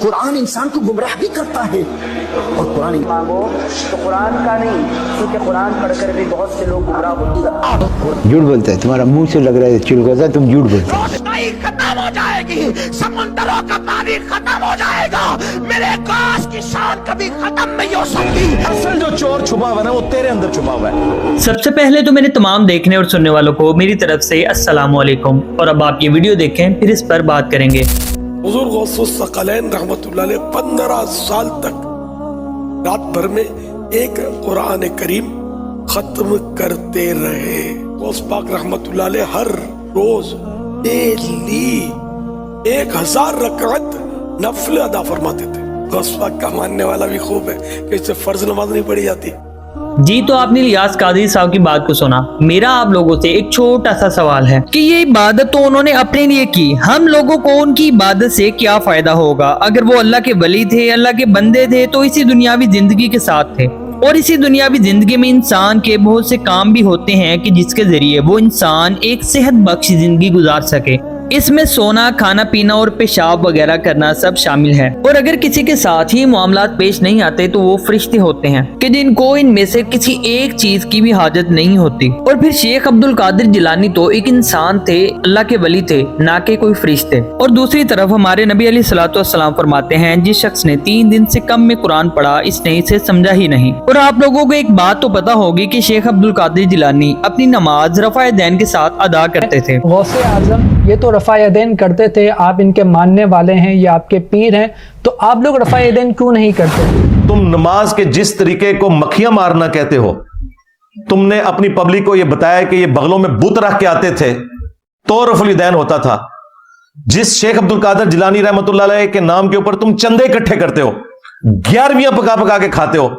कुरान इंसान को गुमराह भी करता है और कुरान मांगो तो कुरान का नहीं, क्योंकि कुरान पढ़कर भी बहुत से लोग गुमराह होते हैं। झूठ बोलता है, तुम्हारा मुंह से लग रहा है चुलगोजा, तुम झूठ बोलते हो। रोशनाई खत्म हो जाएगी, समंदरों का पानी खत्म हो जाएगा, मेरे काश की शान कभी खत्म नहीं हो सकती। असल जो चोर छुपा हुआ है ना वो तेरे अंदर छुपा हुआ है। सबसे पहले तो मेरे तमाम देखने और सुनने वालों को मेरी तरफ से अस्सलाम वालेकुम। और अब आप ये वीडियो देखें फिर इस पर बात करेंगे। हुजूर गौसुस सकलैन रहमतुल्लाह अलैह 15 साल तक रात भर में एक कुरान करीम खत्म करते रहे। गौस पाक रहमतुल्लाह अलैह हर रोज डेली 1000 रकात नफल अदा फरमाते थे। गौस पाक का मानने वाला भी खूब है कि इससे फर्ज नमाज नहीं पढ़ी जाती। जी तो आपने लियास कादरी साहब की बात को सुना। मेरा आप लोगों से एक छोटा सा सवाल है कि ये इबादत तो उन्होंने अपने लिए की, हम लोगों को उनकी इबादत से क्या फायदा होगा? अगर वो अल्लाह के वली थे, अल्लाह के बंदे थे, तो इसी दुनियावी जिंदगी के साथ थे। और इसी दुनियावी जिंदगी में इंसान के बहुत से काम भी होते हैं कि जिसके जरिए वो इंसान एक सेहत बख्श जिंदगी गुजार सके। इसमें सोना, खाना पीना और पेशाब वगैरह करना सब शामिल है। और अगर किसी के साथ ही मामलात पेश नहीं आते तो वो फरिश्ते होते हैं कि जिनको इनमें से किसी एक चीज की भी हाजत नहीं होती। और फिर शेख अब्दुल कादिर जिलानी तो एक इंसान थे, अल्लाह के वली थे, ना कि कोई फरिश्ते। और दूसरी तरफ हमारे नबी अलैहिस्सलातु वस्सलाम फरमाते हैं, जिस शख्स ने 3 दिन से कम में कुरान पढ़ा इसने इसे समझा ही नहीं। और आप लोगों को एक बात तो पता होगी कि शेख अब्दुल कादिर जिलानी अपनी नमाज रफ़ा दैन के साथ अदा करते थे। गौसे आजम ये तो रफ़ा यदैन करते थे, आप इनके मानने वाले हैं, ये आपके पीर हैं, तो आप लोग रफ़ा यदैन क्यों नहीं करते? तुम नमाज के जिस तरीके को मक्खियां मारना कहते हो, तुमने अपनी पब्लिक को यह बताया कि ये बगलों में बुत रख के आते थे तो रफ़ुल यदैन होता था। जिस शेख अब्दुल कादिर जिलानी रहमतुल्लाह अलैह के नाम के ऊपर तुम चंदे इकट्ठे करते हो, 11वीं पका पका के खाते हो,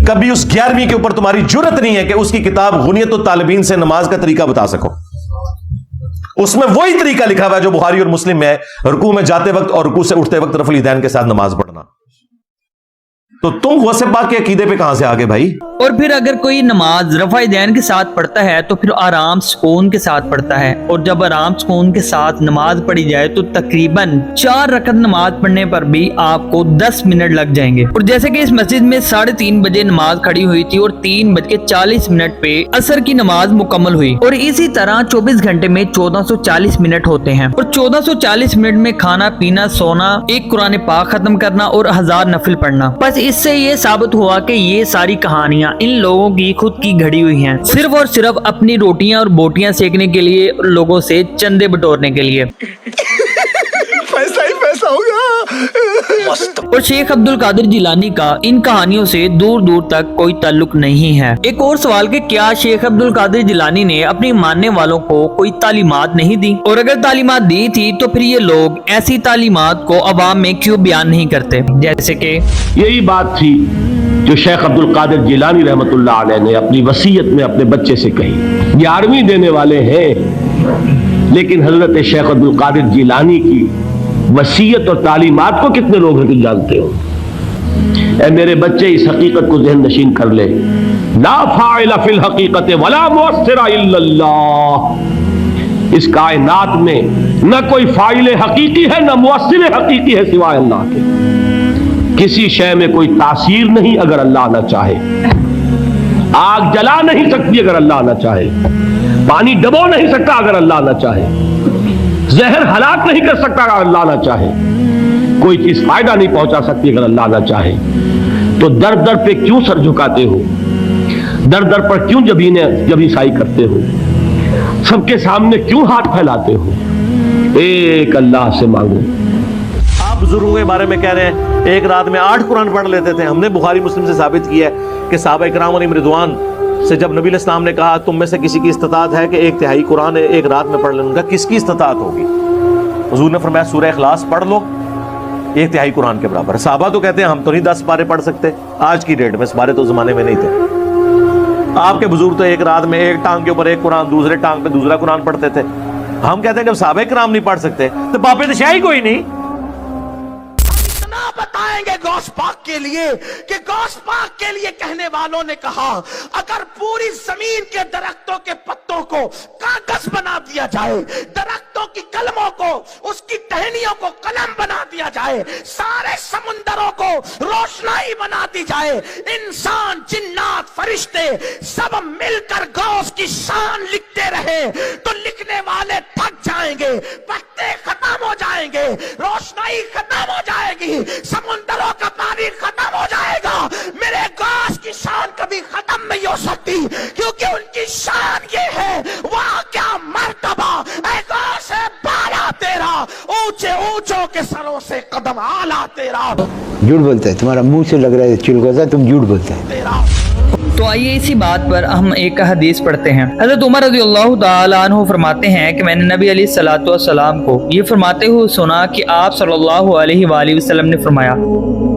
कभी उस 11वीं के ऊपर तुम्हारी जुर्रत नहीं है कि उसकी किताब गुनियतुत तालिबीन से नमाज का तरीका बता सको। उसमें वही तरीका लिखा हुआ है जो बुखारी और मुस्लिम में है, रुकू में जाते वक्त और रुकू से उठते वक्त रफ़ुल यदैन के साथ नमाज पढ़ना। तो तुम गौसे पाक के अकीदे पे कहां से आ गए भाई? और फिर अगर कोई नमाज रफ़ा दैन के साथ पढ़ता है तो फिर आराम सुकून के साथ पढ़ता है। और जब आराम सुकून के साथ नमाज पढ़ी जाए तो तकरीबन 4 रकअत नमाज पढ़ने पर भी आपको 10 मिनट लग जाएंगे। और जैसे कि इस मस्जिद में 3:30 बजे नमाज खड़ी हुई थी और 3:40 पे असर की नमाज मुकम्मल हुई। और इसी तरह 24 घंटे में 1440 मिनट होते हैं। और 1440 मिनट में खाना पीना, सोना, एक कुरान पाक खत्म करना और 1000 नफिल पढ़ना। बस इससे ये साबित हुआ कि ये सारी कहानियां इन लोगों की खुद की घड़ी हुई हैं, सिर्फ और सिर्फ अपनी रोटियां और बोटियां सेकने के लिए, लोगों से चंदे बटोरने के लिए। पैसा ही पैसा होगा। और शेख अब्दुल कादिर जिलानी का इन कहानियों से दूर दूर तक कोई ताल्लुक नहीं है। एक और सवाल कि क्या शेख अब्दुल कादिर जिलानी ने अपने मानने वालों को कोई तालीमात नहीं दी? और अगर तालीमात दी थी तो फिर ये लोग ऐसी तालीमात को अवाम में क्यों बयान नहीं करते? जैसे कि यही बात थी जो शेख अब्दुल कादिर जिलानी रहमतुल्लाह अलैह ने अपनी वसीयत में अपने बच्चे से कही। 11वीं देने वाले हैं, लेकिन हजरत शेख अब्दुल कादिर जिलानी की वसीयत और तालीमात को कितने लोग हैं कि जानते हो? ऐ मेरे बच्चे, इस हकीकत को ज़हन नशीन कर ले, ला फाइला फिल हकीकत वला मुअस्सिरा इल्लल्लाह। इस कायनात में न कोई फाइल हकीकी है न मुअस्सिर हकीकी है सिवाय अल्लाह के। किसी शय में कोई तासीर नहीं अगर अल्लाह ना चाहे। आग जला नहीं सकती अगर अल्लाह ना चाहे। पानी डबो नहीं सकता अगर अल्लाह ना चाहे। जहर हलाक नहीं कर सकता अगर अल्लाह ना चाहे। कोई चीज फायदा नहीं पहुंचा सकती अगर अल्लाह ना चाहे। तो दर दर पे क्यों सर झुकाते हो? दर दर पर क्यों जबीसाई करते हो? सबके सामने क्यों हाथ फैलाते हो? एक अल्लाह से मांगो। आप बुजुर्गों के बारे में कह रहे हैं एक रात में 8 कुरान पढ़ लेते थे। हमने बुखारी मुस्लिम से साबित किया है कि सहाबा इकराम अलैहिम रिदवान से जब नबी इस्लाम ने कहा तुम में से किसी की इस्तिताअत है कि 1/3 कुरान एक रात में पढ़ लेने का, किसकी इस्तिताअत होगी? हुजूर ने फरमाया सूरह इखलास पढ़ लो, 1/3 कुरान के बराबर। सहाबा तो कहते हैं हम तो नहीं 10 पारे पढ़ सकते। आज की डेट में इस पारे तो जमाने में नहीं थे। आपके बुजुर्ग तो एक रात में एक टांग के ऊपर एक कुरान, दूसरे टांग पे दूसरा कुरान पढ़ते थे। हम कहते हैं जब सहाबा इकराम नहीं पढ़ सकते तो बापे तो शाही कोई नहीं। बताएंगे गौस पाक के लिए कि गौस पाक के लिए कहने वालों ने कहा अगर पूरी जमीन के दरख्तों के पत्तों को कागज बना दिया जाए, दरख्तों की कलमों को, उसकी टहनियों को कलम बना दिया जाए, सारे समुंदरों को रोशनाई बना दी जाए, इंसान जिन्नात फरिश्ते सब मिलकर गौस की शान लिखते रहे तो लिखने वाले थक जाएंगे, पत्ते खत्म हो जाएंगे, रोशनाई खत्म हो जाएगी, समुंदरों का पानी खत्म हो जाएगा, मेरे गौस की शान कभी खत्म नहीं हो सकती, क्योंकि उनकी शान ये है वहां क्या मर्तबा ऐ गौस है बाला तेरा, ऊंचे ऊंचों के सरों से कदम आला तेरा। झूठ बोलता है, तुम्हारा मुंह से लग रहा है चिलगोजा, तुम झूठ बोलते हैं। तो आइए इसी बात पर हम एक हदीस पढ़ते हैं। हज़रत उमर रज़ियल्लाहु ताला अन्हु फरमाते हैं कि मैंने नबी अलैहिस्सलातु वस्सलाम को ये फरमाते हुए सुना कि आप सल्लल्लाहु अलैहि वसल्लम ने फरमाया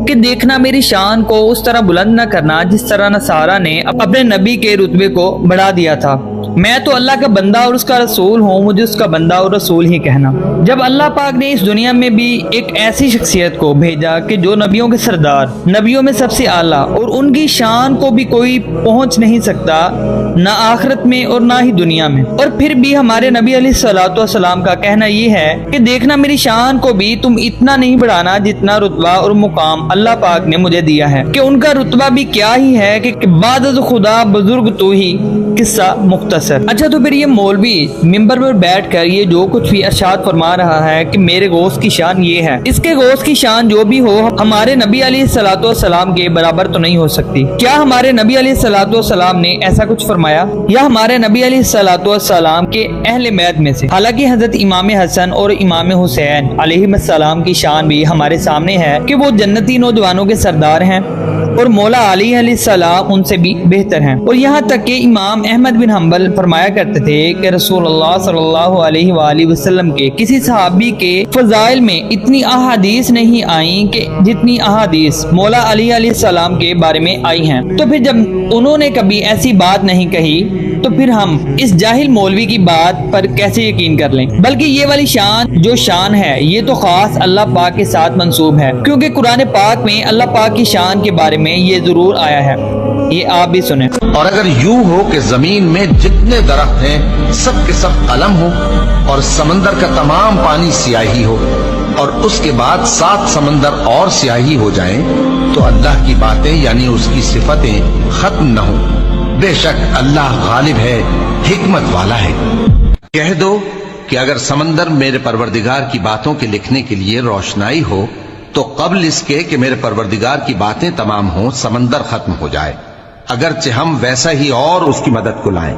कि देखना मेरी शान को उस तरह बुलंद न करना जिस तरह नसारा ने अपने नबी के रुतबे को बढ़ा दिया था। मैं तो अल्लाह का बंदा और उसका रसूल हूँ, मुझे उसका बंदा और रसूल ही कहना। जब अल्लाह पाक ने इस दुनिया में भी एक ऐसी शख्सियत को भेजा कि जो नबियों के सरदार, नबियों में सबसे आला, और उनकी शान को भी कोई पहुंच नहीं सकता, ना आखिरत में और ना ही दुनिया में, और फिर भी हमारे नबी अलैहिस्सलातु वस्सलाम का कहना ये है कि देखना मेरी शान को भी तुम इतना नहीं बढ़ाना जितना रुतबा और मुकाम अल्लाह पाक ने मुझे दिया है, कि उनका रुतबा भी क्या ही है कि इबादत खुदा बुजुर्ग तू ही, किस्सा मुख्तसर। अच्छा, तो फिर ये मौलवी मिंबर पर बैठकर ये जो कुछ भी इरशाद फरमा रहा है कि मेरे गौस की शान ये है, इसके गौस की शान जो भी हो हमारे नबी अलैहिस्सलातु वस्सलाम के बराबर तो नहीं हो सकती। क्या हमारे नबी अलैहिस्सलातु वस्सलाम ने ऐसा कुछ फरमाया, या हमारे नबी अलैहिस्सलातु वस्सलाम के अहले मैत में से? हालांकि हजरत इमाम हसन और इमाम हुसैन अलैहिस्सलाम की शान भी हमारे सामने है कि वो जन्नती नौजवानों के सरदार हैं और मौला अली अलैहिस्सलाम उनसे भी बेहतर हैं। और यहाँ तक कि इमाम अहमद बिन हम्बल फरमाया करते थे कि रसूलुल्लाह सल्लल्लाहु अलैहि वसल्लम के किसी सहाबी के फजाइल में इतनी अहादीस नहीं आई कि जितनी अहादीस मौला अली अलैहिस्सलाम के बारे में आई हैं। तो फिर जब उन्होंने कभी ऐसी बात नहीं कही तो फिर हम इस जाहिल मौलवी की बात पर कैसे यकीन कर लें? बल्कि ये वाली शान जो शान है ये तो खास अल्लाह पाक के साथ मंसूब है, क्योंकि कुरान पाक में अल्लाह पाक की शान के बारे में ये जरूर आया है। ये आप भी सुने। और अगर यूं हो कि जमीन में जितने दरख्त हैं सब के सब कलम हो और समंदर का तमाम पानी स्याही हो और उसके बाद 7 समंदर और स्याही हो जाएं, तो अल्लाह की बातें यानी उसकी सिफतें खत्म न हो। बेशक अल्लाह गालिब है, हिकमत वाला है। कह दो कि अगर समंदर मेरे परवरदिगार की बातों के लिखने के लिए रोशनाई हो तो कब्ल इसके कि मेरे परवरदिगार की बातें तमाम हो समंदर खत्म हो जाए, अगरचे हम वैसा ही और उसकी मदद को लाएं।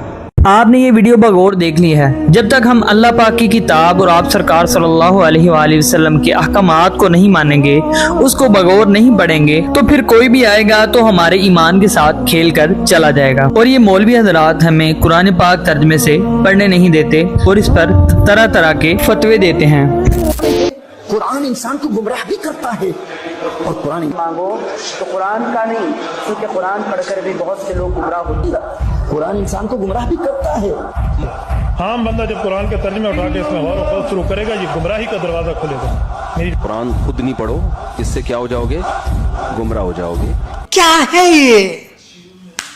आपने ये वीडियो बगौर देख ली है। जब तक हम अल्लाह पाक की किताब और आप सरकार सल्लल्लाहु अलैहि वसल्लम के अहकामात को नहीं मानेंगे, उसको बगौर नहीं पढ़ेंगे, तो फिर कोई भी आएगा तो हमारे ईमान के साथ खेल कर चला जाएगा। और ये मौलवी हजरात हमें कुरान पाक तर्जमे से पढ़ने नहीं देते और इस पर तरह तरह के फतवे देते हैं। कुरान इंसान को गुमराह भी करता है और कुरान मांगो तो कुरान का नहीं, क्योंकि कुरान पढ़कर भी बहुत से लोग गुमराह होते हैं। कुरान इंसान को गुमराह भी करता है। आम बंदा जब कुरान के तर्जुमे उठा के इसमें गौर व शुरू करेगा, ये गुमराही का दरवाजा खुलेगा। मेरी कुरान खुद नहीं पढ़ो, इससे क्या हो जाओगे? गुमराह हो जाओगे। क्या है ये?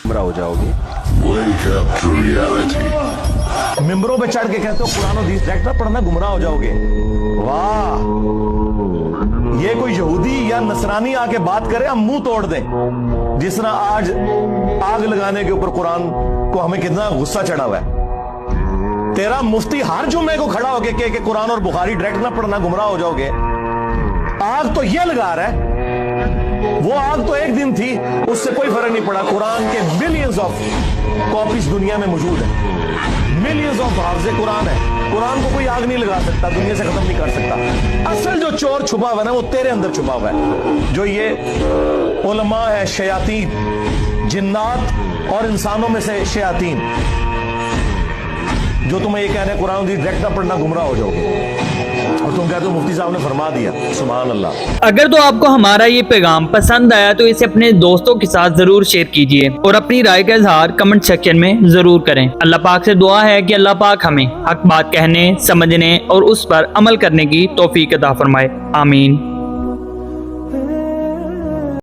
गुमराह हो जाओगे। मिंबरों पे चढ़ के कहते हो कुरान और हदीस डायरेक्ट ना पढ़ना, गुमराह हो जाओगे। वाह, ये कोई यहूदी या नसरानी आके बात करे हम मुंह तोड़ दें। जिस तरह आज आग लगाने के ऊपर कुरान को हमें कितना गुस्सा चढ़ा हुआ है। तेरा मुफ्ती हर जुम्मे को खड़ा होके कहे कि कुरान और बुखारी डायरेक्ट ना पढ़ना, गुमराह हो जाओगे। आग तो ये लगा रहा है, वो आग तो एक दिन थी, उससे कोई फर्क नहीं पड़ा। कुरान के मिलियंस ऑफ कॉपीज दुनिया में मौजूद है, मिलियंस ऑफ हाफिज़े कुरान है। कुरान को कोई आग नहीं लगा सकता, दुनिया से खत्म नहीं कर सकता। असल जो चोर छुपा हुआ है ना, वो तेरे अंदर छुपा हुआ है। जो ये उलमा है, शयातीन, जिन्नात और इंसानों में से शयातीन, जो तुम्हें ये कहने कुरान डायरेक्ट ना पढ़ना, गुमराह हो जाओगे। और तुम कहते हो मुफ्ती साहब ने फरमा दिया, सुभान अल्लाह। अगर तो आपको हमारा ये पैगाम पसंद आया तो इसे अपने दोस्तों के साथ जरूर शेयर कीजिए और अपनी राय का इजहार कमेंट सेक्शन में जरूर करें। अल्लाह पाक से दुआ है कि अल्लाह पाक हमें हक बात कहने, समझने और उस पर अमल करने की तौफीक अता फरमाए। आमीन।